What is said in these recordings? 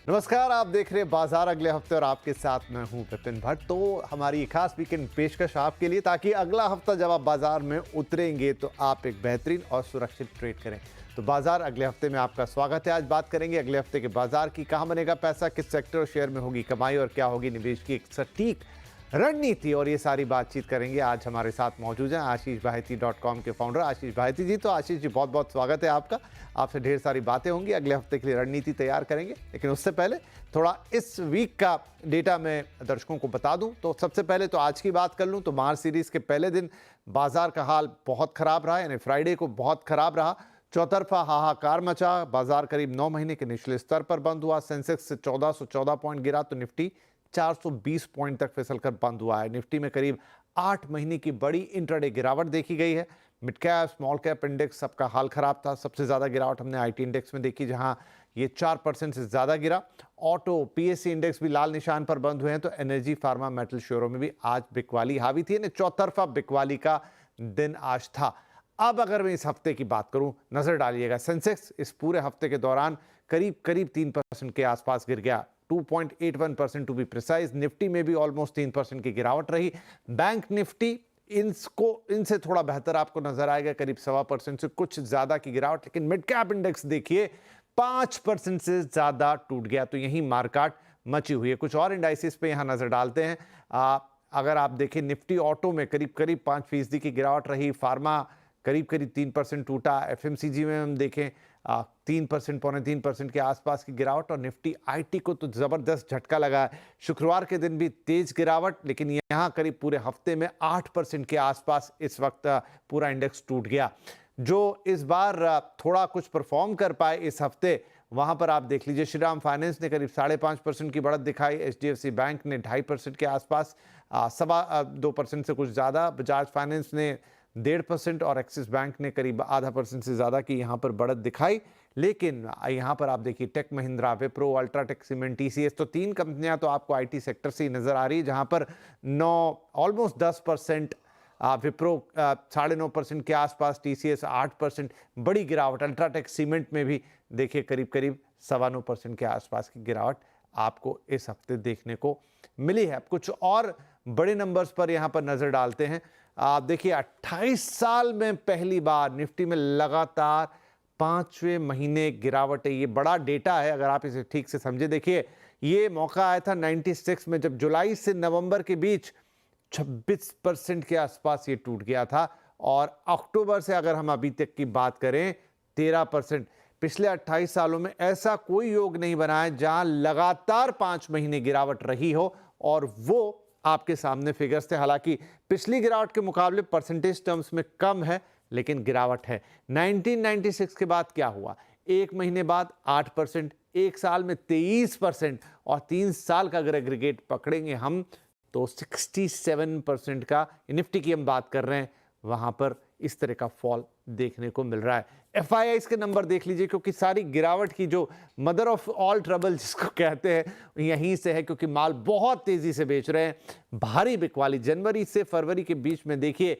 नमस्कार, आप देख रहे हैं बाजार अगले हफ्ते और आपके साथ मैं हूं विपिन भट्ट। तो हमारी खास वीकेंड पेशकश आपके लिए, ताकि अगला हफ्ता जब आप बाजार में उतरेंगे तो आप एक बेहतरीन और सुरक्षित ट्रेड करें। तो बाजार अगले हफ्ते में आपका स्वागत है। आज बात करेंगे अगले हफ्ते के बाजार की। कहां बनेगा पैसा, किस सेक्टर और शेयर में होगी कमाई और क्या होगी निवेश की एक सटीक रणनीति, और ये सारी बातचीत करेंगे। आज हमारे साथ मौजूद हैं ashishbaheti.com के फाउंडर आशीष बाहेती जी। तो आशीष जी, बहुत बहुत स्वागत है आपका। आपसे ढेर सारी बातें होंगी, अगले हफ्ते के लिए रणनीति तैयार करेंगे। लेकिन उससे पहले थोड़ा इस वीक का डेटा मैं दर्शकों को बता दूं। तो सबसे पहले तो आज की बात कर लूं तो मार्च सीरीज के पहले दिन बाजार का हाल बहुत खराब रहा, यानी फ्राइडे को बहुत खराब रहा। चौतरफा हाहाकार मचा। बाजार करीब 9 महीने के निचले स्तर पर बंद हुआ। सेंसेक्स से 1414 पॉइंट गिरा तो निफ्टी 420 पॉइंट तक फिसलकर बंद हुआ है। निफ्टी में करीब 8 महीने की बड़ी इंट्राडे गिरावट देखी गई है। Mid cap small cap index सबका हाल खराब था। सबसे ज्यादा गिरावट हमने आईटी इंडेक्स में देखी, जहां ये 4% से ज्यादा गिरा। ऑटो पीएससी इंडेक्स भी लाल निशान पर बंद हुए हैं। तो एनर्जी फार्मा मेटल शेयरों में भी आज बिकवाली हावी थी, यानी चौतरफा बिकवाली का दिन आज था। अब अगर मैं इस हफ्ते की बात करूं, नजर डालिएगा, सेंसेक्स इस पूरे हफ्ते के दौरान करीब 3% के आसपास गिर गया, 2.81% टू बी प्रिसाइज। निफ्टी में भी ऑलमोस्ट 3% की गिरावट रही। बैंक निफ्टी इनसे थोड़ा बेहतर आपको नजर आएगा, करीब 1.25% से कुछ ज्यादा की गिरावट। लेकिन मिड कैप इंडेक्स देखिए 5% से ज्यादा टूट गया। तो यही मार्केट मची हुई है। कुछ और इंडाइसिस पे यहां नजर डालते हैं। अगर आप देखें, निफ्टी ऑटो में करीब 5% की गिरावट रही। फार्मा करीब 3% टूटा। एफएमसीजी में हम देखें 3%, 3.25% के आसपास की गिरावट। और निफ्टी आईटी को तो जबरदस्त झटका लगा है। शुक्रवार के दिन भी तेज गिरावट, लेकिन यहां करीब पूरे हफ्ते में 8% के आसपास इस वक्त पूरा इंडेक्स टूट गया। जो इस बार थोड़ा कुछ परफॉर्म कर पाए इस हफ्ते, वहां पर आप देख लीजिए, श्रीराम फाइनेंस ने करीब 5.5% की बढ़त दिखाई। एचडीएफसी बैंक ने 2.5% के आसपास, 2.25% से कुछ ज्यादा। बजाज फाइनेंस ने 1.5% और एक्सिस बैंक ने करीब 0.5% से ज्यादा की यहां पर बढ़त दिखाई। लेकिन यहां पर आप देखिए, Tech Mahindra, Wipro, UltraTech Cement, TCS, तो 3 कंपनियां तो आपको आईटी सेक्टर से ही नजर आ रही है, जहां पर ऑलमोस्ट 10%, विप्रो 9.5% के आसपास, टीसीएस 8%, बड़ी गिरावट। अल्ट्राटेक सीमेंट में भी देखिए करीब 9.25% के आसपास की गिरावट आपको इस हफ्ते देखने को मिली है। कुछ और बड़े नंबर्स पर यहां पर नजर डालते हैं। आप देखिए, 28 साल में पहली बार निफ्टी में लगातार 5वें महीने गिरावट है। ये बड़ा डेटा है अगर आप इसे ठीक से समझे। देखिए, ये मौका आया था 96 में, जब जुलाई से नवंबर के बीच 26% के आसपास ये टूट गया था। और अक्टूबर से अगर हम अभी तक की बात करें, 13%। पिछले 28 सालों में ऐसा कोई योग नहीं बना है जहां लगातार 5 महीने गिरावट रही हो, और वो आपके सामने फिगर्स थे। हालांकि पिछली गिरावट के मुकाबले परसेंटेज टर्म्स में कम है, लेकिन गिरावट है। 1996 के बाद क्या हुआ? 1 महीने बाद 8%, 1 साल में 23%, और 3 साल का अगर एग्रीगेट पकड़ेंगे हम तो 67% का, निफ्टी की हम बात कर रहे हैं, वहां पर इस तरह का फॉल देखने को मिल रहा है। एफआईआईस के नंबर देख लीजिए, क्योंकि सारी गिरावट की जो मदर ऑफ ऑल ट्रबल जिसको कहते हैं, यहीं से है, क्योंकि माल बहुत तेजी से बेच रहे हैं। भारी बिकवाली जनवरी से फरवरी के बीच में देखिए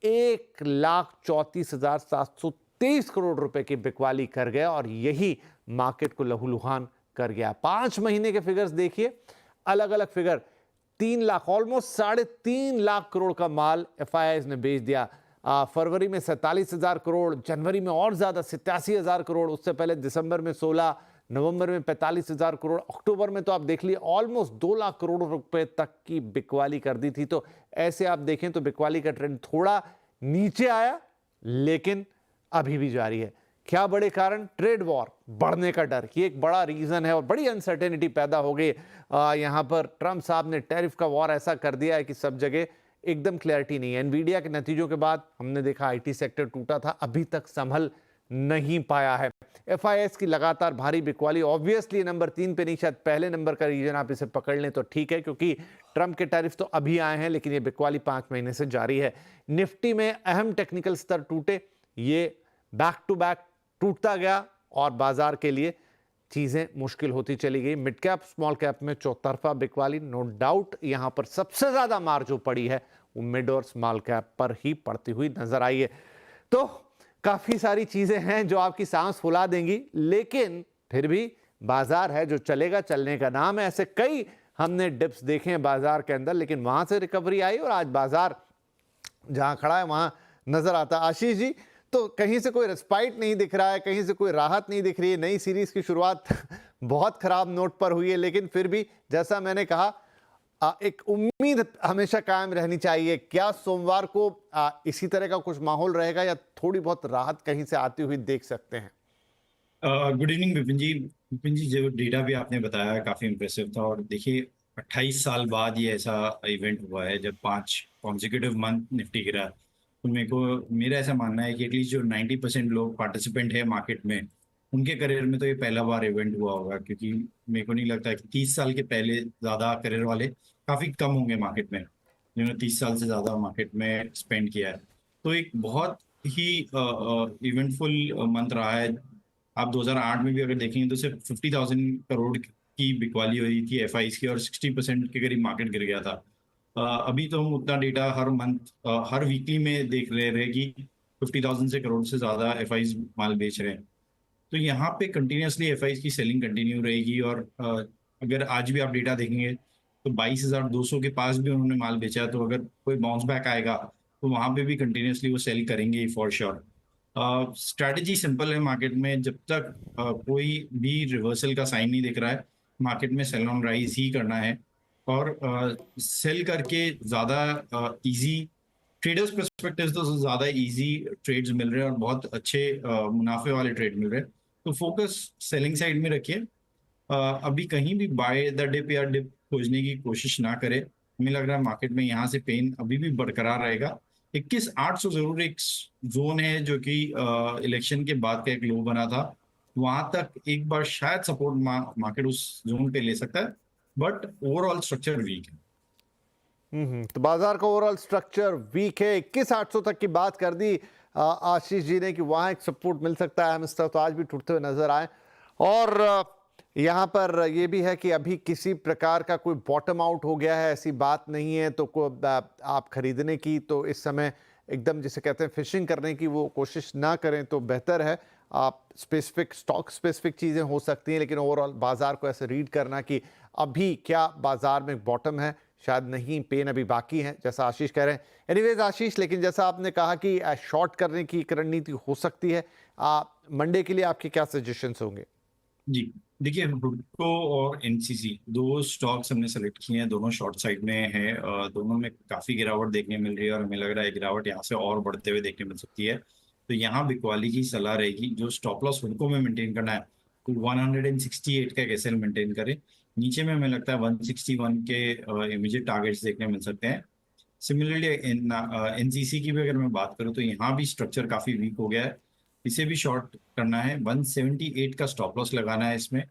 1,34,723 करोड़ रुपए की बिकवाली कर गया, और यही मार्केट को लहूलुहान कर गया। 5 महीने के फिगर्स देखिए, अलग अलग फिगर, 3 लाख, ऑलमोस्ट 3.5 लाख करोड़ का माल एफआईआईस ने बेच दिया। फरवरी में 47,000 करोड़, जनवरी में और ज्यादा 87,000 करोड़, उससे पहले दिसंबर में 16, नवंबर में 45,000 करोड़, अक्टूबर में तो आप देख लिए ऑलमोस्ट 2 लाख करोड़ रुपए तक की बिकवाली कर दी थी। तो ऐसे आप देखें तो बिकवाली का ट्रेंड थोड़ा नीचे आया, लेकिन अभी भी जारी है। क्या बड़े कारण? ट्रेड वॉर बढ़ने का डर, ये एक बड़ा रीजन है, और बड़ी अनसर्टेनिटी पैदा हो गई। यहां पर ट्रंप साहब ने टैरिफ का वॉर ऐसा कर दिया है कि सब जगह एकदम क्लैरिटी नहीं है। एनवीडिया के नतीजों के बाद हमने देखा आईटी सेक्टर टूटा था, अभी तक संभल नहीं पाया है। एफआईएस की लगातार भारी बिकवाली, ऑब्वियसली नंबर 3 पे नहीं, शायद पहले नंबर का रीजन आप इसे पकड़ लें तो ठीक है, क्योंकि ट्रंप के टैरिफ तो अभी आए हैं, लेकिन ये बिकवाली 5 महीने से जारी है। निफ्टी में अहम टेक्निकल स्तर टूटे, ये बैक टू बैक टूटता गया, और बाजार के लिए चीजें मुश्किल होती चली गई। मिड कैप स्मॉल कैप में चौतरफा बिकवाली, नो डाउट यहां पर सबसे ज्यादा मार जो पड़ी है वो मिड और स्मॉल कैप पर ही पड़ती हुई नजर आई है। तो काफी सारी चीजें हैं जो आपकी सांस फुला देंगी, लेकिन फिर भी बाजार है जो चलेगा, चलने का नाम है। ऐसे कई हमने डिप्स देखे हैं बाजार के अंदर, लेकिन वहां से रिकवरी आई और आज बाजार जहां खड़ा है वहां नजर आता है। आशीष जी, तो कहीं से कोई रिस्पाइट नहीं दिख रहा है, कहीं से कोई राहत नहीं दिख रही है। नई सीरीज की शुरुआत बहुत खराब नोट पर हुई है, लेकिन फिर भी जैसा मैंने कहा एक उम्मीद हमेशा कायम रहनी चाहिए। क्या सोमवार को इसी तरह का कुछ माहौल रहेगा या थोड़ी बहुत राहत कहीं से आती हुई देख सकते हैं? गुड इवनिंग विपिन जी। विपिन जी, जो डेटा भी आपने बताया काफी इम्प्रेसिव था। और देखिए, 28 साल बाद ये ऐसा इवेंट हुआ है जब 5 कॉन्जिक्यूटिव मंथ निफ्टी गिरा। तो मेरा ऐसा मानना है कि एटलीस्ट जो 90% लोग पार्टिसिपेंट है मार्केट में, उनके करियर में तो ये पहला बार इवेंट हुआ होगा। क्योंकि मेरे को नहीं लगता कि 30 साल के पहले ज्यादा करियर वाले काफी कम होंगे मार्केट में, जिन्होंने 30 साल से ज्यादा मार्केट में स्पेंड किया है। तो एक बहुत ही इवेंटफुल मंथ रहा है। आप 2008 में भी अगर देखेंगे तो सिर्फ 50,000 करोड़ की बिकवाली हुई थी एफआईज की, और 60% के करीब मार्केट गिर गया था। अभी तो हम उतना डेटा हर मंथ हर वीकली में देख रहे हैं कि 50,000 से करोड़ से ज्यादा एफआईज माल बेच रहे हैं। तो यहाँ पे कंटिन्यूसली एफआईज की सेलिंग कंटिन्यू रहेगी। और अगर आज भी आप डेटा देखेंगे तो 22,200 के पास भी उन्होंने माल बेचा है। तो अगर कोई बाउंस बैक आएगा तो वहां पे भी कंटिन्यूसली वो सेल करेंगे फॉर श्योर। स्ट्रैटेजी सिंपल है मार्केट में, जब तक कोई भी रिवर्सल का साइन नहीं दिख रहा है, मार्केट में सेल ऑन राइज ही करना है। और सेल करके ज़्यादा इजी ट्रेडर्स परस्पेक्टिव तो ज़्यादा इजी ट्रेड्स मिल रहे हैं और बहुत अच्छे मुनाफे वाले ट्रेड मिल रहे हैं। तो फोकस सेलिंग साइड में रखिए। अभी कहीं भी बाय द डिप या डिप खोजने की कोशिश ना करें। हमें लग रहा है मार्केट में यहाँ से पेन अभी भी बरकरार रहेगा। 21,800 जरूर एक जोन है जो कि इलेक्शन के बाद का एक लो बना था। वहां तक एक बार शायद सपोर्ट मार्केट उस जोन पे ले सकता है, बट ओवरऑल स्ट्रक्चर वीक है। तो बाजार का ओवरऑल स्ट्रक्चर वीक है। 21,800 तक की बात कर दी आशीष जी ने कि वहां एक सपोर्ट मिल सकता है। हम तो आज भी टूटते हुए नजर आए। और यहाँ पर यह भी है कि अभी किसी प्रकार का कोई बॉटम आउट हो गया है, ऐसी बात नहीं है। तो आप खरीदने की तो इस समय एकदम जिसे कहते हैं फिशिंग करने की वो कोशिश ना करें तो बेहतर है। आप स्पेसिफिक स्टॉक स्पेसिफिक चीज़ें हो सकती हैं, लेकिन ओवरऑल बाजार को ऐसे रीड करना कि अभी क्या बाजार में बॉटम है, शायद नहीं, पेन अभी बाकी है, जैसा आशीष कह रहे हैं। एनीवेज आशीष, लेकिन जैसा आपने कहा कि शॉर्ट करने की एक रणनीति हो सकती है, मंडे के लिए आपके क्या सजेशंस होंगे? जी देखिए, हुडको और एनसीसी दो स्टॉक्स हमने सेलेक्ट किए हैं। दोनों शॉर्ट साइड में है। दोनों में काफी गिरावट देखने मिल रही है और हमें लग रहा है गिरावट यहाँ से और बढ़ते हुए देखने मिल सकती है। तो यहाँ बिकवाली की सलाह रहेगी। जो स्टॉप लॉस हुडको में मेंटेन करना है तो 168 का कैसे मेंटेन करें। नीचे में हमें लगता है 161 के इमीडिएट टारगेट्स देखने मिल सकते हैं। सिमिलरली एनसीसी की भी अगर मैं बात करूँ तो यहाँ भी स्ट्रक्चर काफी वीक हो गया है। इसे भी शॉर्ट करना है। 178 का स्टॉप लॉस लगाना है इसमें,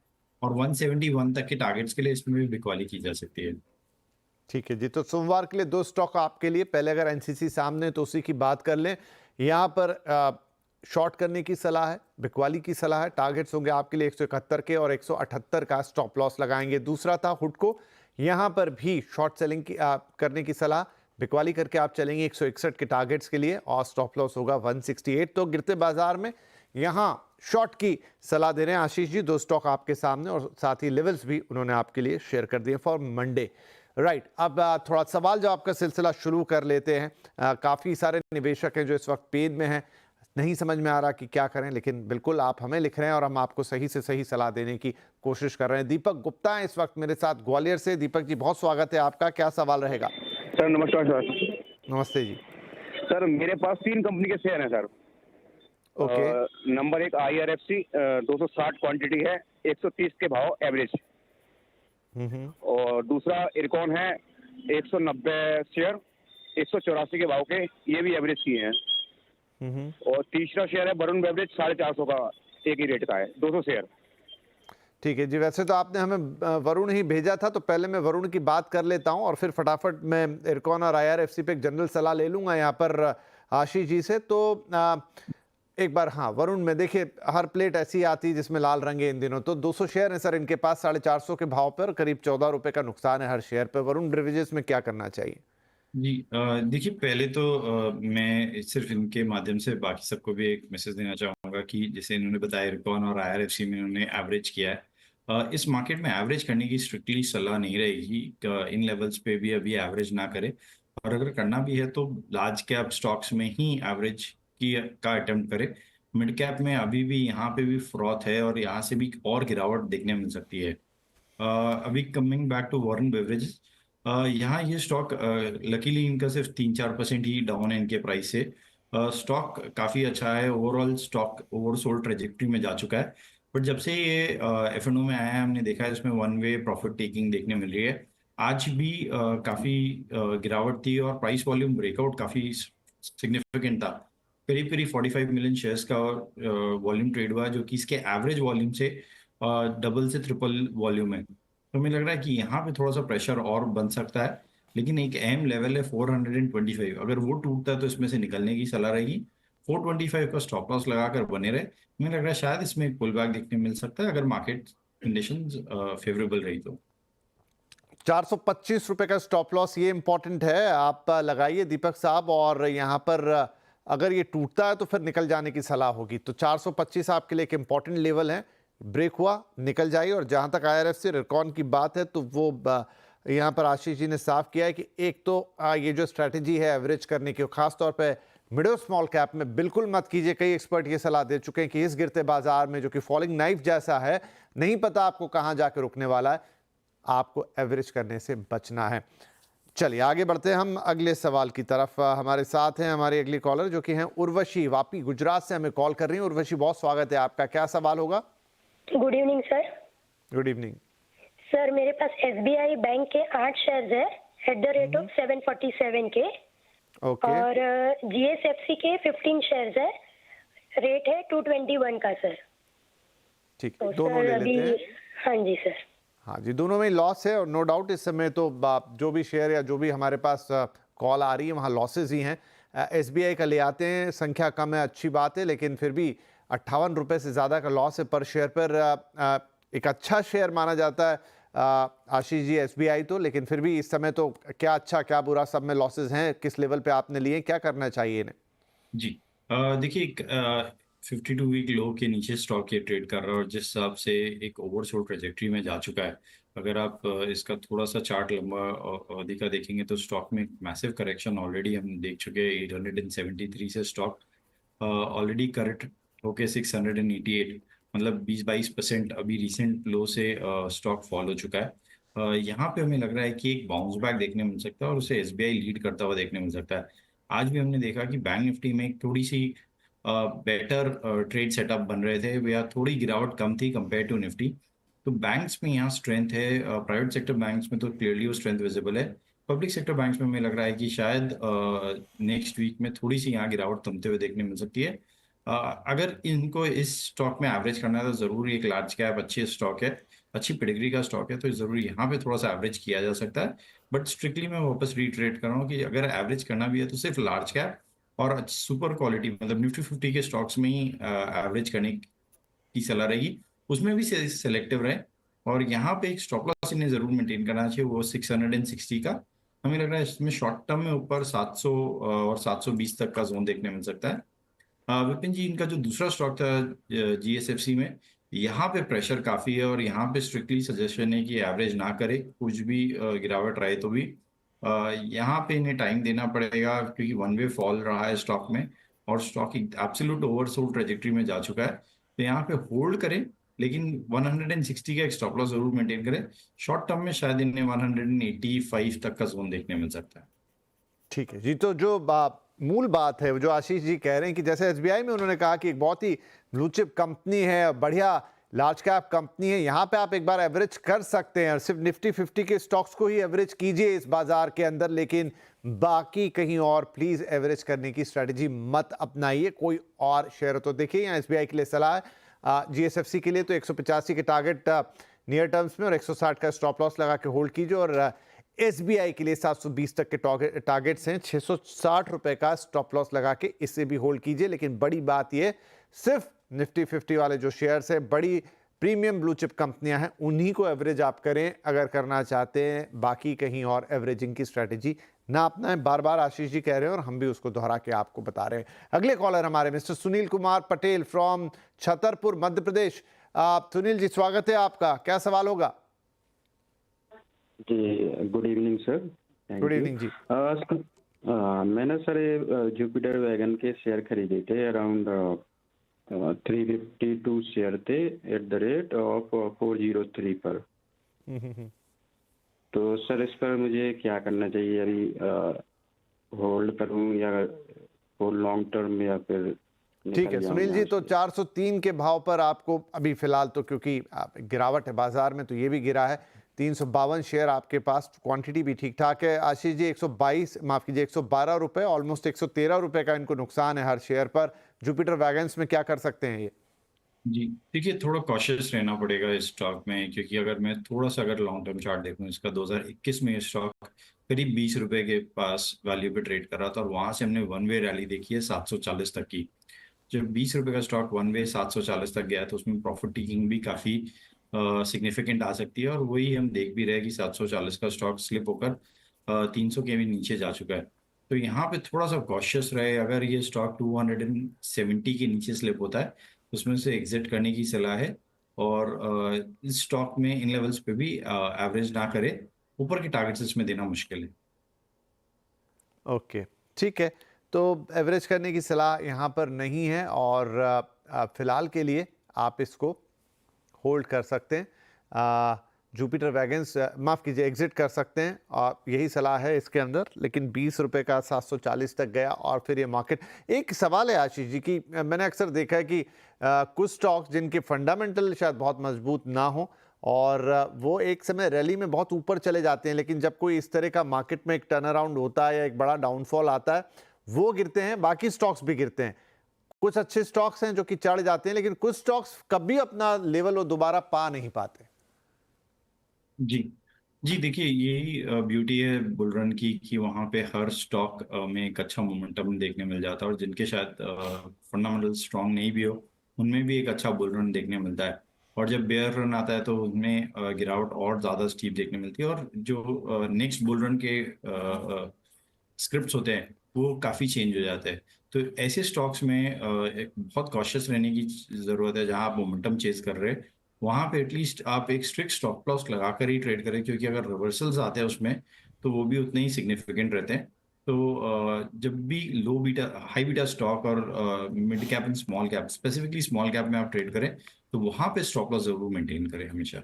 और 171 तक के टारगेट्स के लिए इसमें भी बिकवाली की जा सकती है। ठीक है जी, तो सोमवार के लिए दो स्टॉक आपके लिए। पहले अगर एनसीसी सामने तो उसी की बात कर लें। यहाँ पर शॉर्ट करने की सलाह है, बिकवाली की सलाह है। टारगेट्स होंगे आपके लिए 171 के और 178 का स्टॉप लॉस लगाएंगे। दूसरा था हुडको, यहाँ पर भी शॉर्ट सेलिंग की करने की सलाह, बिकवाली करके आप चलेंगे 161 के टारगेट्स के लिए और स्टॉप लॉस होगा 168। तो गिरते बाजार में यहाँ शॉर्ट की सलाह दे रहे हैं आशीष जी। दो स्टॉक आपके सामने और साथ ही लेवल्स भी उन्होंने आपके लिए शेयर कर दिए फॉर मंडे। राइट, अब थोड़ा सवाल जवाब का सिलसिला शुरू कर लेते हैं। काफ़ी सारे निवेशक हैं जो इस वक्त पेन में हैं, नहीं समझ में आ रहा कि क्या करें, लेकिन बिल्कुल आप हमें लिख रहे हैं और हम आपको सही से सही सलाह देने की कोशिश कर रहे हैं। दीपक गुप्ता है इस वक्त मेरे साथ ग्वालियर से। दीपक जी, बहुत स्वागत है आपका, क्या सवाल रहेगा? सर नमस्कार सर। नमस्ते जी। सर मेरे पास 3 कंपनी के शेयर हैं sir. Okay. Number 1 IRFC 260 quantity है, 130 के भाव एवरेज। और दूसरा इरकॉन है 190 शेयर, 184 के भाव के, ये भी एवरेज किए हैं। और तीसरा शेयर है वरुण बेवरेज, 450 का, एक ही रेट का है, 200 शेयर। ठीक है जी, वैसे तो आपने हमें वरुण ही भेजा था, तो पहले मैं वरुण की बात कर लेता हूं और फिर फटाफट मैं इरकॉन और IRFC पे एक जनरल सलाह ले लूंगा यहाँ पर आशीष जी से। तो एक बार हाँ, वरुण में देखिए हर प्लेट ऐसी आती है जिसमें लाल रंग है इन दिनों। तो 200 शेयर है सर इनके पास, 450 के भाव पर, करीब 14 रुपए का नुकसान है हर शेयर पर। वरुण ब्रिविजेस में क्या करना चाहिए? जी देखिए, पहले तो मैं सिर्फ इनके माध्यम से बाकी सबको भी एक मैसेज देना चाहूँगा कि जैसे इन्होंने बताया इरकॉन और IRFC में इन्होंने एवरेज किया है। इस मार्केट में एवरेज करने की स्ट्रिक्टली सलाह नहीं रहेगी। इन लेवल्स पे भी अभी एवरेज ना करे, और अगर करना भी है तो लार्ज कैप स्टॉक्स में ही एवरेज की का अटेम्प्ट करे। मिड कैप में अभी भी यहाँ पे भी फ्रॉथ है और यहाँ से भी और गिरावट देखने मिल सकती है। अभी coming back to Warren Beverages, यहाँ ये स्टॉक लकीली इनका सिर्फ 3-4% ही डाउन है इनके प्राइस से। स्टॉक काफ़ी अच्छा है, ओवरऑल स्टॉक ओवरसोल्ड ट्रेजेक्ट्री में जा चुका है। बट जब से ये एफएनओ में आया है, हमने देखा है इसमें वन वे प्रॉफिट टेकिंग देखने मिल रही है। आज भी काफ़ी गिरावट थी और प्राइस वॉल्यूम ब्रेकआउट काफ़ी सिग्निफिकेंट था। करीब करीब 45 मिलियन शेयर्स का वॉल्यूम ट्रेड हुआ, जो कि इसके एवरेज वॉल्यूम से डबल से ट्रिपल वॉल्यूम है। तो मुझे लग रहा है कि यहाँ पे थोड़ा सा प्रेशर और बन सकता है, लेकिन एक अहम लेवल है 425। अगर वो टूटता है तो इसमें से निकलने की सलाह रहेगी। 425 का स्टॉप लॉस लगाकर बने रहे। मुझे लग रहा है शायद इसमें एक पुल बैक देखने मिल सकता है अगर मार्केट कंडीशंस फेवरेबल रही तो। 425 रुपए का स्टॉप लॉस, ये इंपॉर्टेंट है, आप लगाइए दीपक साहब। और यहाँ पर अगर ये टूटता है तो फिर निकल जाने की सलाह होगी। तो 425 आपके लिए एक इंपॉर्टेंट लेवल है। ब्रेक हुआ निकल जाइए। और जहाँ तक IRFC रिकॉन की बात है तो वो यहाँ पर आशीष जी ने साफ किया है कि एक तो ये जो स्ट्रैटेजी है एवरेज करने की, खासतौर पे मिड और स्मॉल कैप में बिल्कुल मत कीजिए। कई एक्सपर्ट ये सलाह दे चुके हैं कि इस गिरते बाजार में, जो कि फॉलिंग नाइफ जैसा है, नहीं पता आपको कहाँ जाके रुकने वाला है, आपको एवरेज करने से बचना है। चलिए आगे बढ़ते हैं हम अगले सवाल की तरफ। हमारे साथ हैं हमारी अगली कॉलर जो कि हैं उर्वशी, वापी गुजरात से हमें कॉल कर रही हैं। उर्वशी, बहुत स्वागत है आपका। क्या सवाल होगा? Good evening sir. Good evening sir, मेरे पास SBI बैंक के 8 शेयर्स है एट द रेट ऑफ 747 के। ओके। और GSFC के 15 शेयर्स है, रेट है 221 का सर। ठीक, तो दोनों सर ले अभी, लेते हैं। हाँ जी सर। हाँ जी, दोनों में लॉस है और नो डाउट इस समय तो जो भी शेयर या जो भी हमारे पास कॉल आ रही है वहाँ लॉसेज ही हैं। SBI का ले आते हैं, संख्या कम है, अच्छी बात है, लेकिन फिर भी 58 रुपये से ज़्यादा का लॉस है पर शेयर पर। एक अच्छा शेयर माना जाता है आशीष जी SBI तो, लेकिन फिर भी इस समय तो क्या अच्छा क्या बुरा, सब में लॉसेज हैं। किस लेवल पे आपने लिए, क्या करना चाहिए इन्हें? जी, देखिए, 52 वीक लो के नीचे स्टॉक ये ट्रेड कर रहा है और जिस हिसाब से एक ओवरसोल्ड ट्रेजेक्ट्री में जा चुका है, अगर आप इसका थोड़ा सा चार्ट लंबा अवधि का देखेंगे तो स्टॉक में मैसिव करेक्शन ऑलरेडी हम देख चुके हैं। 873 से स्टॉक ऑलरेडी करेक्ट होके 688, मतलब 20-22% अभी रिसेंट लो से स्टॉक फॉल हो चुका है। यहाँ पे हमें लग रहा है कि एक बाउंस बैक देखने मिल सकता है और उसे SBI लीड करता हुआ देखने मिल सकता है। आज भी हमने देखा कि बैंक निफ्टी में एक थोड़ी सी बेटर ट्रेड सेटअप बन रहे थे, या थोड़ी गिरावट कम थी कंपेयर टू निफ्टी। तो बैंक्स में यहाँ स्ट्रेंथ है, प्राइवेट सेक्टर बैंक्स में तो क्लियरली वो स्ट्रेंथ विजिबल है। पब्लिक सेक्टर बैंक्स में हमें लग रहा है कि शायद नेक्स्ट वीक में थोड़ी सी यहाँ गिरावट थमते हुए देखने मिल सकती है। अगर इनको इस स्टॉक में एवरेज करना है तो ज़रूर एक लार्ज कैप अच्छी स्टॉक है, अच्छी पेडिग्री का स्टॉक है, तो ज़रूर यहाँ पे थोड़ा सा एवरेज किया जा सकता है। बट स्ट्रिक्टली मैं वापस रीट्रेट कर रहा हूँ कि अगर एवरेज करना भी है तो सिर्फ लार्ज कैप और सुपर क्वालिटी, मतलब निफ्टी 50 के स्टॉक्स में ही एवरेज करने की सलाह रहेगी। उसमें भी सेलेक्टिव रहे और यहाँ पे एक स्टॉप लॉस इन्हें जरूर मेंटेन करना चाहिए, वो 660 का। हमें लग रहा है इसमें शॉर्ट टर्म में ऊपर 700 और 720 तक का जोन देखने मिल सकता है। विपिन जी, इनका जो दूसरा स्टॉक था GSFC में, यहाँ पे प्रेशर काफ़ी है और यहाँ पे स्ट्रिक्टली सजेशन है कि एवरेज ना करे, कुछ भी गिरावट रहे तो भी। यहाँ पे इन्हें टाइम देना पड़ेगा क्योंकि वन वे फॉल रहा है स्टॉक में और स्टॉक एब्सोल्यूट ओवरसोल्ड ट्रेजेक्ट्री में जा चुका है। तो यहाँ पे होल्ड करें, लेकिन 160 का एक स्टॉप लॉस जरूर मेंटेन करें। शॉर्ट टर्म में शायद इन्हें 185 तक का जोन देखने मिल सकता है। ठीक है जी। तो जो मूल बात है जो आशीष जी कह रहे हैं कि जैसे SBI में उन्होंने कहा कि एक बहुत ही ब्लू चिप कंपनी है, बढ़िया लार्ज कैप कंपनी है, यहाँ पे आप एक बार एवरेज कर सकते हैं और सिर्फ निफ्टी 50 के स्टॉक्स को ही एवरेज कीजिए इस बाजार के अंदर, लेकिन बाकी कहीं और प्लीज एवरेज करने की स्ट्रेटजी मत अपनाइए। कोई और शेयर तो देखिए, यहाँ SBI के लिए सलाह है। GSFC के लिए तो 185 के टारगेट नियर टर्म्स में और 160 का स्टॉप लॉस लगा के होल्ड कीजिए। और SBI के लिए 720 तक के टारगेट्स हैं, 660 रुपए का स्टॉप लॉस लगा के इसे भी होल्ड कीजिए। लेकिन बड़ी बात ये, सिर्फ निफ्टी 50 वाले जो शेयर्स है, बड़ी प्रीमियम ब्लू चिप कंपनियां हैं, उन्हीं को एवरेज आप करें अगर करना चाहते हैं। बाकी कहीं और एवरेजिंग की स्ट्रेटेजी ना अपनाएं। बार बार आशीष जी कह रहे हैं और हम भी उसको दोहरा के आपको बता रहे हैं। अगले कॉलर हमारे मिस्टर सुनील कुमार पटेल फ्रॉम छतरपुर मध्य प्रदेश। सुनील जी, स्वागत है आपका, क्या सवाल होगा? जी, good evening sir. Thank good you. Evening जी। मैंने सर ये जुपिटर वैगन के शेयर खरीदे थे, अराउंड 352 शेयर थे एट द रेट ऑफ 403 पर। तो सर इस पर मुझे क्या करना चाहिए? अभी होल्ड करूं या फॉर लॉन्ग टर्म, या फिर ठीक है निकल जाऊं सुनील जी, यहाँ तो से? 403 के भाव पर आपको अभी फिलहाल तो, क्योंकि गिरावट है बाजार में तो ये भी गिरा है, 352 शेयर आपके पास, क्वांटिटी भी ठीक ठाक है। आशीष जी 122, माफ कीजिए 112 रुपए, ऑलमोस्ट 113 रुपए का इनको नुकसान है हर शेयर पर। जुपिटर वैगन्स में क्या कर सकते हैं ये? जी देखिए, थोड़ा कॉशियस रहना पड़ेगा इस स्टॉक में, क्योंकि अगर मैं थोड़ा सा अगर लॉन्ग टर्म चार्ट देखूं इसका, 2021 में ये स्टॉक करीब 20 रुपए के पास वैल्यू पे ट्रेड कर रहा था और वहां से हमने वन वे रैली देखी है 740 तक की। जब 20 रुपए का स्टॉक वन वे 740 तक गया तो उसमें प्रॉफिट टेकिंग भी काफी सिग्निफिकेंट आ सकती है, और वही हम देख भी रहे हैं कि 740 का स्टॉक स्लिप होकर 300 के भी नीचे जा चुका है। तो यहाँ पे थोड़ा सा कॉशियस रहे। अगर ये स्टॉक 270 के नीचे स्लिप होता है उसमें से एग्जिट करने की सलाह है, और इस स्टॉक में इन लेवल्स पे भी एवरेज ना करे, ऊपर के टारगेट्स इसमें देना मुश्किल है। ओके, ठीक है, तो एवरेज करने की सलाह यहाँ पर नहीं है, और फिलहाल के लिए आप इसको होल्ड कर सकते हैं। जुपिटर वैगन्स माफ़ कीजिए, एग्जिट कर सकते हैं, और यही सलाह है इसके अंदर। लेकिन 20 रुपए का 740 तक गया और फिर ये मार्केट। एक सवाल है आशीष जी कि मैंने अक्सर देखा है कि कुछ स्टॉक्स जिनके फंडामेंटल शायद बहुत मजबूत ना हो और वो एक समय रैली में बहुत ऊपर चले जाते हैं, लेकिन जब कोई इस तरह का मार्केट में एक टर्न अराउंड होता है या एक बड़ा डाउनफॉल आता है, वो गिरते हैं, बाकी स्टॉक्स भी गिरते हैं। कुछ अच्छे स्टॉक्स हैं जो कि चढ़ जाते हैं, लेकिन कुछ स्टॉक्स कभी अपना लेवल वो दोबारा पा नहीं पाते। जी जी, देखिए यही ब्यूटी है बुल रन की, कि वहाँ पे हर स्टॉक में एक अच्छा मोमेंटम देखने मिल जाता है, और जिनके शायद फंडामेंटल स्ट्रांग नहीं भी हो उनमें भी एक अच्छा बुल रन देखने मिलता है। और जब बेयर रन आता है तो उनमें गिरावट और ज़्यादा स्टीप देखने मिलती है, और जो नेक्स्ट बुल रन के स्क्रिप्ट्स होते हैं वो काफ़ी चेंज हो जाते हैं। तो ऐसे स्टॉक्स में एक बहुत कॉशियस रहने की ज़रूरत है। जहाँ आप मोमेंटम चेज कर रहे हैं वहां पे एटलीस्ट आप एक स्ट्रिक्ट स्टॉप लॉस लगाकर ही ट्रेड करें, क्योंकि अगर रिवर्सल्स आते हैं उसमें तो वो भी उतने ही सिग्निफिकेंट रहते हैं। तो जब भी low beta high beta stock और mid cap and small cap, specifically small cap में आप ट्रेड करें तो वहां पे स्टॉप लॉस जरूर मेंटेन करें हमेशा।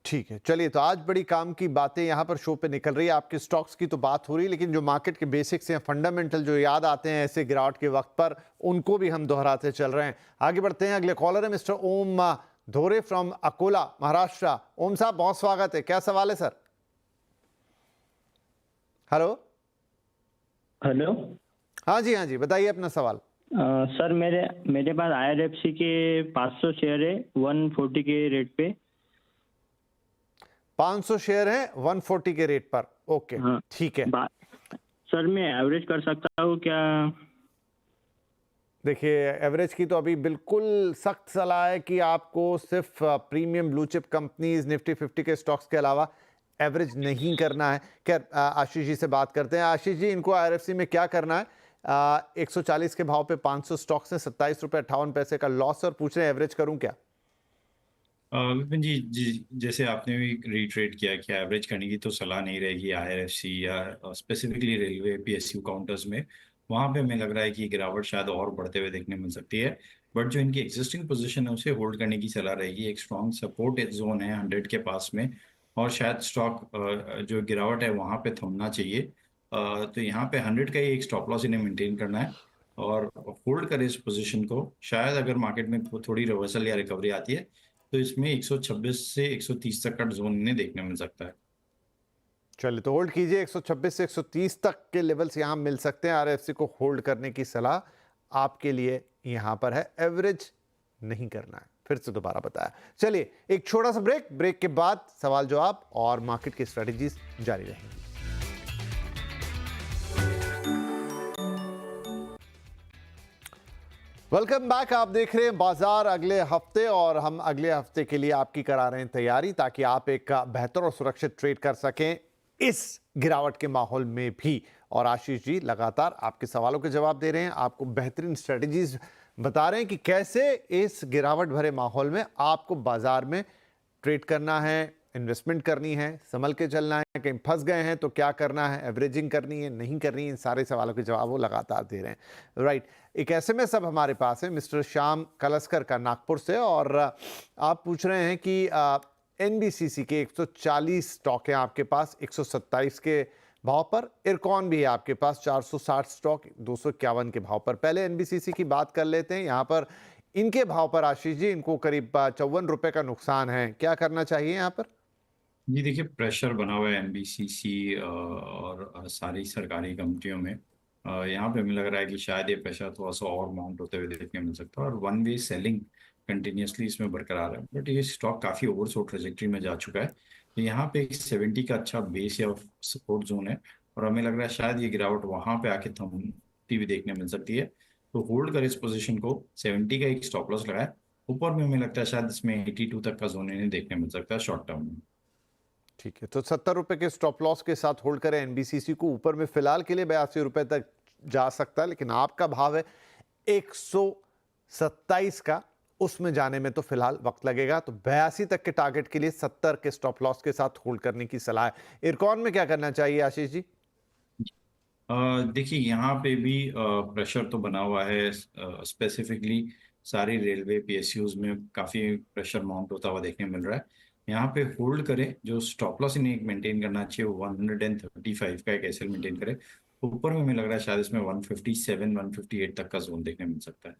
ठीक है, चलिए, तो आज बड़ी काम की बातें यहाँ पर शो पे निकल रही है। आपके स्टॉक्स की तो बात हो रही है, लेकिन जो मार्केट के बेसिक्स हैं, फंडामेंटल जो याद आते हैं ऐसे गिरावट के वक्त पर, उनको भी हम दोहराते चल रहे हैं। आगे बढ़ते हैं, अगले कॉलर है मिस्टर ओम धोरे फ्रॉम अकोला, महाराष्ट्र। ओम साहब, बहुत स्वागत है, क्या सवाल है सर? हेलो। हेलो। हाँ जी, बताइए अपना सवाल। सर मेरे पास IRFC के 500 शेयर है 140 के रेट पे। 500 शेयर है 140 के रेट पर। ओके, हाँ, ठीक है। सर मैं एवरेज कर सकता हूँ क्या? देखिए, एवरेज की तो अभी बिल्कुल सख्त सलाह है कि आपको सिर्फ premium blue chip companies, Nifty 50 के स्टॉक्स के अलावा एवरेज नहीं करना है। खैर, आशीष जी से बात करते हैं। आशीष जी, इनको IRFC में क्या करना है? 140 के भाव पे 500 स्टॉक्स हैं, 27 रुपये 58 पैसे का लॉस, और पूछ रहे हैं एवरेज करूं क्या? विपिन जी, जैसे आपने भी रीट्रेट किया कि एवरेज करने की तो सलाह नहीं रहेगी IRFC या स्पेसिफिकली रेलवे PSU काउंटर्स में। वहाँ पे हमें लग रहा है कि गिरावट शायद और बढ़ते हुए देखने मिल सकती है, बट जो इनकी एग्जिस्टिंग पोजीशन है उसे होल्ड करने की सलाह रहेगी। एक स्ट्रॉन्ग सपोर्ट जोन है 100 के पास में, और शायद स्टॉक जो गिरावट है वहाँ पे थमना चाहिए। तो यहाँ पे 100 का ही एक स्टॉप लॉस इन्हें मेंटेन करना है और होल्ड करें इस पोजीशन को। शायद अगर मार्केट में थोड़ी रिवर्सल या रिकवरी आती है तो इसमें 126 से 130 तक का जोन इन्हें देखने मिल सकता है। चलिए, तो होल्ड कीजिए, 126 से 130 तक के लेवल्स यहाँ मिल सकते हैं। IRFC को होल्ड करने की सलाह आपके लिए यहाँ पर है, एवरेज नहीं करना है। फिर से दोबारा बताया। चलिए, एक छोटा सा ब्रेक के बाद सवाल जवाब और मार्केट की स्ट्रेटजीज जारी रहेंगी। Welcome back. आप देख रहे हैं बाजार अगले हफ्ते, और हम अगले हफ्ते के लिए आपकी करा रहे हैं तैयारी, ताकि आप एक बेहतर और सुरक्षित ट्रेड कर सकें इस गिरावट के माहौल में भी। और आशीष जी लगातार आपके सवालों के जवाब दे रहे हैं, आपको बेहतरीन स्ट्रेटजीज बता रहे हैं कि कैसे इस गिरावट भरे माहौल में आपको बाजार में ट्रेड करना है, इन्वेस्टमेंट करनी है, संभल के चलना है, कहीं फंस गए हैं तो क्या करना है, एवरेजिंग करनी है, नहीं करनी है, इन सारे सवालों के जवाब वो लगातार दे रहे हैं। राइट, एक एसएमएस अब हमारे पास है मिस्टर श्याम कलस्कर का नागपुर से, और आप पूछ रहे हैं कि एनबीसीसी के 140 स्टॉक हैं आपके पास 127 के भाव पर, इरकॉन भी है आपके पास 460 स्टॉक 251 के भाव पर। पहले एनबीसीसी की बात कर लेते हैं। यहाँ पर इनके भाव पर आशीष जी, इनको करीब 54 रुपए का नुकसान है, क्या करना चाहिए यहाँ पर? जी देखिए, प्रेशर बना हुआ है एनबीसीसी और सारी सरकारी कंपनियों में। यहाँ पे हमें लग रहा है कि शायद ये प्रेशर थोड़ा सा और माउंट होते हुए देखने मिल सकता है, और वन वे सेलिंग कंटिन्यूसली इसमें बरकरार है। बट ये स्टॉक काफ़ी ओवरसोल्ड ट्रेजेक्टरी में जा चुका है, तो यहाँ पे एक 70 का अच्छा बेस या सपोर्ट जोन है, और हमें लग रहा है शायद ये गिरावट वहाँ पे आके थमती हुई देखने मिल सकती है। तो होल्ड कर इस पोजीशन को, 70 का एक स्टॉप लॉस लगाए। ऊपर में हमें लगता है शायद इसमें 82 तक का जोन इन्हें देखने मिल सकता है शॉर्ट टर्म में। ठीक है, तो 70 रुपए के स्टॉप लॉस के साथ होल्ड करें एनबीसीसी को। ऊपर में फिलहाल के लिए 82 रुपए तक जा सकता है, लेकिन आपका भाव है 127 का, उसमें जाने में तो फिलहाल वक्त लगेगा। तो 82 तक के टारगेट के लिए 70 के स्टॉप लॉस के साथ होल्ड करने की सलाह है। इरकॉन में क्या करना चाहिए आशीष जी? देखिए, यहाँ पे भी प्रेशर तो बना हुआ है। स्पेसिफिकली सारी रेलवे पीएसयूज में काफ़ी प्रेशर माउंट होता हुआ देखने मिल रहा है। यहाँ पे होल्ड करें, जो स्टॉप लॉस इन्हें मेंटेन करना चाहिए 135 का एक एसएल मेंटेन करें। ऊपर में हमें लग रहा है शायद इसमें 157 158 तक का जोन देखने मिल सकता है।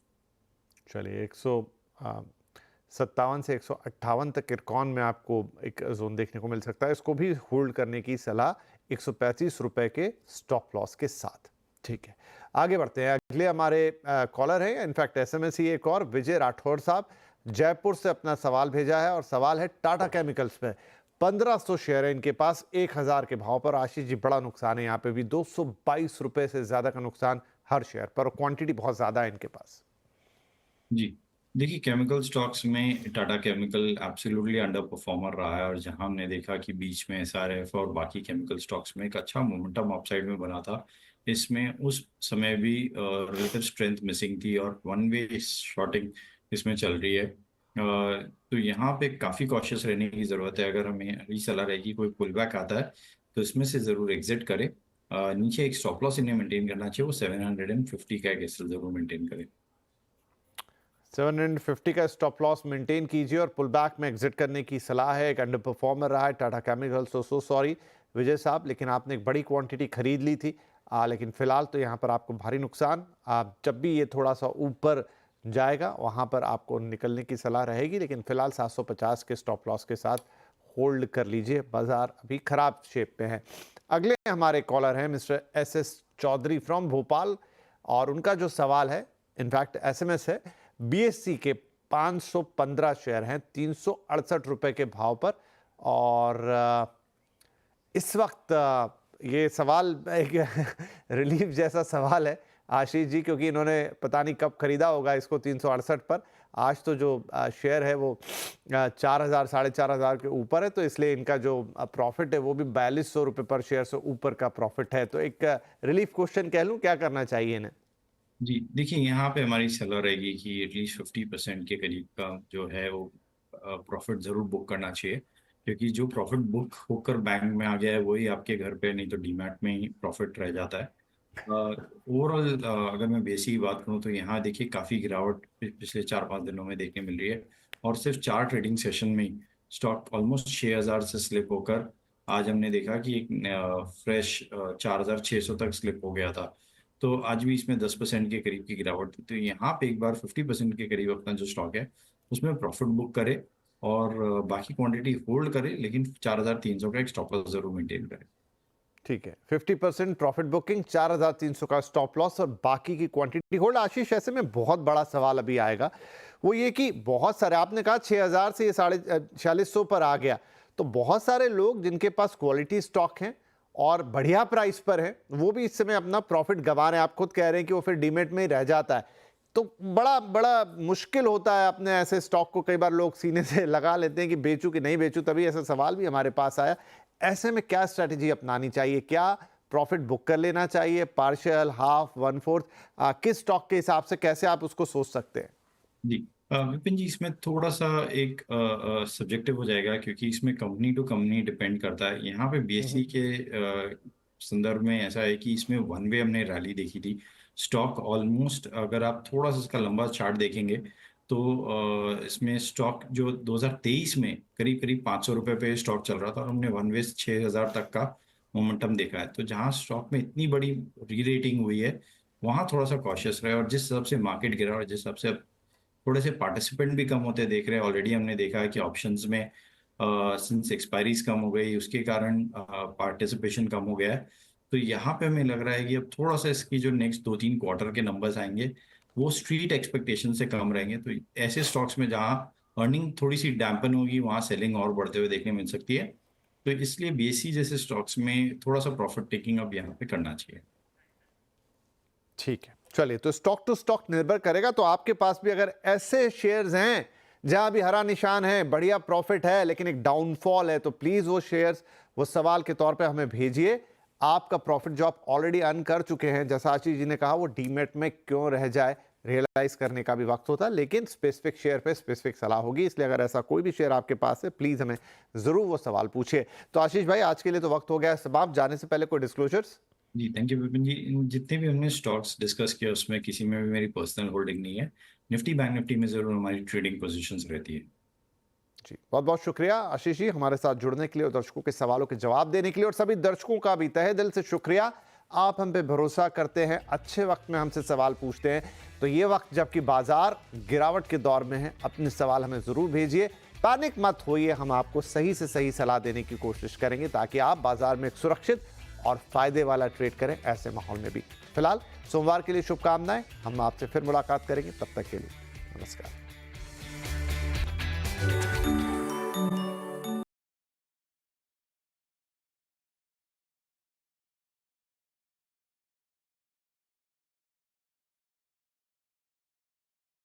चलिए, 157 से 158 तक इरकॉन में आपको एक जोन देखने को मिल सकता है। इसको भी होल्ड करने की सलाह 135 रुपए के स्टॉप लॉस के साथ। ठीक है, आगे बढ़ते हैं। अगले हमारे कॉलर हैं, इनफैक्ट एसएमएस ही एक और, विजय राठौर साहब जयपुर से अपना सवाल भेजा है, और सवाल है टाटा केमिकल्स पे। 1500 शेयर है इनके पास 1000 के भाव पर। आशीष जी, बड़ा नुकसान है यहाँ पे भी, 222 रुपए से ज्यादा का नुकसान हर शेयर पर, और क्वांटिटी बहुत ज्यादा है इनके पास। जी देखिए, केमिकल स्टॉक्स में Tata chemical absolutely under performer रहा है, और जहां हमने देखा कि बीच में एसआरएफ और बाकी केमिकल स्टॉक्स में एक अच्छा मोमेंटम अपसाइड में बना था, इसमें उस समय भी रिलेटिव स्ट्रेंथ मिसिंग थी, और वन वे शॉर्टिंग इसमें चल रही है। तो यहाँ पे काफ़ी कॉशियस रहने की ज़रूरत है। अगर हमें अभी सलाह रहेगी कोई पुल बैक आता है तो इसमें से ज़रूर एग्जिट करें। नीचे एक स्टॉप लॉस इन्हें मेंटेन करना चाहिए, वो 750 का एक एसएल ज़रूर मेंटेन करें। 750 का स्टॉप लॉस मेंटेन कीजिए, और पुल बैक में एग्जिट करने की सलाह है। एक अंडर परफॉर्मर रहा है टाटा केमिकल्स। सो सॉरी विजय साहब, लेकिन आपने एक बड़ी क्वांटिटी खरीद ली थी, लेकिन फिलहाल तो यहाँ पर आपको भारी नुकसान। आप जब भी ये थोड़ा सा ऊपर जाएगा वहाँ पर आपको निकलने की सलाह रहेगी, लेकिन फिलहाल 750 के स्टॉप लॉस के साथ होल्ड कर लीजिए। बाजार अभी खराब शेप पे है। अगले हमारे कॉलर हैं mister SS Chaudhary from Bhopal, और उनका जो सवाल है, इनफैक्ट एसएमएस है, बीएससी के 515 शेयर हैं 368 रुपए के भाव पर, और इस वक्त ये सवाल एक रिलीफ जैसा सवाल है आशीष जी, क्योंकि इन्होंने पता नहीं कब खरीदा होगा इसको 368 पर। आज तो जो शेयर है वो 4000 4500 के ऊपर है, तो इसलिए इनका जो प्रॉफिट है वो भी 4200 रुपये पर शेयर से ऊपर का प्रॉफिट है। तो एक रिलीफ क्वेश्चन कह लूँ, क्या करना चाहिए इन्हें? जी देखिए, यहाँ पे हमारी सलाह रहेगी कि एटलीस्ट 50% के करीब का जो है वो प्रॉफिट ज़रूर बुक करना चाहिए, क्योंकि जो प्रॉफिट बुक होकर बैंक में आ गया है वही आपके घर पे नहीं तो डीमैट में ही प्रॉफिट रह जाता है। ओवरऑल अगर मैं बेसिक की बात करूँ तो यहाँ देखिए काफ़ी गिरावट पिछले 4-5 दिनों में देखने मिल रही है, और सिर्फ 4 ट्रेडिंग सेशन में ही स्टॉक ऑलमोस्ट 6000 से स्लिप होकर आज हमने देखा कि एक फ्रेश 4600 तक स्लिप हो गया था। तो आज भी इसमें 10% के करीब की गिरावट थी। तो यहाँ पे एक बार 50% के करीब अपना जो स्टॉक है उसमें प्रॉफिट बुक करे, और बाकी क्वांटिटी होल्ड करे, लेकिन 4300 का एक स्टॉप लॉस जरूर मेंटेन करे। ठीक है, 50% प्रॉफिट बुकिंग, 4300 का स्टॉप लॉस, और बाकी की क्वांटिटी होल्ड। आशीष, ऐसे में बहुत बड़ा सवाल अभी आएगा, वो ये कि बहुत सारे, आपने कहा 6000 से ये 4650 पर आ गया, तो बहुत सारे लोग जिनके पास क्वालिटी स्टॉक हैं और बढ़िया प्राइस पर है, वो भी इस समय अपना प्रॉफिट गंवा रहे हैं। आप खुद कह रहे हैं कि वो फिर डीमेट में ही रह जाता है, तो बड़ा बड़ा मुश्किल होता है अपने ऐसे स्टॉक को। कई बार लोग सीने से लगा लेते हैं कि बेचूं कि नहीं बेचूं, तभी ऐसा सवाल भी हमारे पास आया। ऐसे में क्या स्ट्रैटेजी अपनानी चाहिए? क्या प्रॉफिट बुक कर लेना चाहिए, पार्शियल, हाफ, 1/4, किस स्टॉक के हिसाब से कैसे आप उसको सोच सकते हैं? जी विपिन जी, इसमें थोड़ा सा एक सब्जेक्टिव हो जाएगा क्योंकि इसमें कंपनी टू कंपनी डिपेंड करता है। यहाँ पे बीएसई के संदर्भ में ऐसा है कि इसमें वन वे हमने रैली देखी थी। स्टॉक ऑलमोस्ट, अगर आप थोड़ा सा इसका लंबा चार्ट देखेंगे तो इसमें स्टॉक जो 2023 में करीब करीब 500 रुपये पे स्टॉक चल रहा था और हमने वन वे 6000 तक का मोमेंटम देखा है। तो जहाँ स्टॉक में इतनी बड़ी री रेटिंग हुई है वहाँ थोड़ा सा कॉशियस रहे, और जिस हिसाब से मार्केट गिरा और जिस हिसाब से थोड़े से पार्टिसिपेंट भी कम होते देख रहे हैं। ऑलरेडी हमने देखा है कि ऑप्शंस में सिंस एक्सपायरीज कम हो गई उसके कारण पार्टिसिपेशन कम हो गया है। तो यहाँ पे हमें लग रहा है कि अब थोड़ा सा इसकी जो नेक्स्ट 2-3 क्वार्टर के नंबर्स आएंगे वो स्ट्रीट एक्सपेक्टेशन से कम रहेंगे। तो ऐसे स्टॉक्स में जहाँ अर्निंग थोड़ी सी डैम्पन होगी वहाँ सेलिंग और बढ़ते हुए देखने मिल सकती है। तो इसलिए बीएसई जैसे स्टॉक्स में थोड़ा सा प्रॉफिट टेकिंग अब यहाँ पे करना चाहिए। ठीक है, चलिए, तो स्टॉक टू स्टॉक निर्भर करेगा। तो आपके पास भी अगर ऐसे शेयर्स हैं जहां भी हरा निशान है, बढ़िया प्रॉफिट है लेकिन एक डाउनफॉल है, तो प्लीज वो शेयर्स वो सवाल के तौर पे हमें भेजिए। आपका प्रॉफिट जो आप ऑलरेडी अर्न कर चुके हैं, जैसा आशीष जी ने कहा, वो डीमेट में क्यों रह जाए, रियलाइज करने का भी वक्त होता है, लेकिन स्पेसिफिक शेयर पे स्पेसिफिक सलाह होगी। इसलिए अगर ऐसा कोई भी शेयर आपके पास है, प्लीज हमें जरूर वो सवाल पूछिए। तो आशीष भाई, आज के लिए तो वक्त हो गया है समाप्त। जाने से पहले कोई डिस्क्लोजर्स? जी थैंक यू विपिन जी। जितने भी हमने स्टॉक्स डिस्कस किया उसमें किसी में भी मेरी पर्सनल होल्डिंग नहीं है। निफ्टी बैंक निफ्टी में जरूर हमारी ट्रेडिंग पोजीशंस रहती है। जी, बहुत बहुत शुक्रिया आशीष जी हमारे साथ जुड़ने के लिए और दर्शकों के सवालों के जवाब देने के लिए। और सभी दर्शकों का भी तहे दिल से शुक्रिया, आप हम पे भरोसा करते हैं, अच्छे वक्त में हमसे सवाल पूछते हैं। तो ये वक्त जबकि बाजार गिरावट के दौर में है, अपने सवाल हमें जरूर भेजिए, पैनिक मत होइए, हम आपको सही से सही सलाह देने की कोशिश करेंगे ताकि आप बाजार में एक सुरक्षित और फायदे वाला ट्रेड करें ऐसे माहौल में भी। फिलहाल सोमवार के लिए शुभकामनाएं, हम आपसे फिर मुलाकात करेंगे, तब तक के लिए नमस्कार।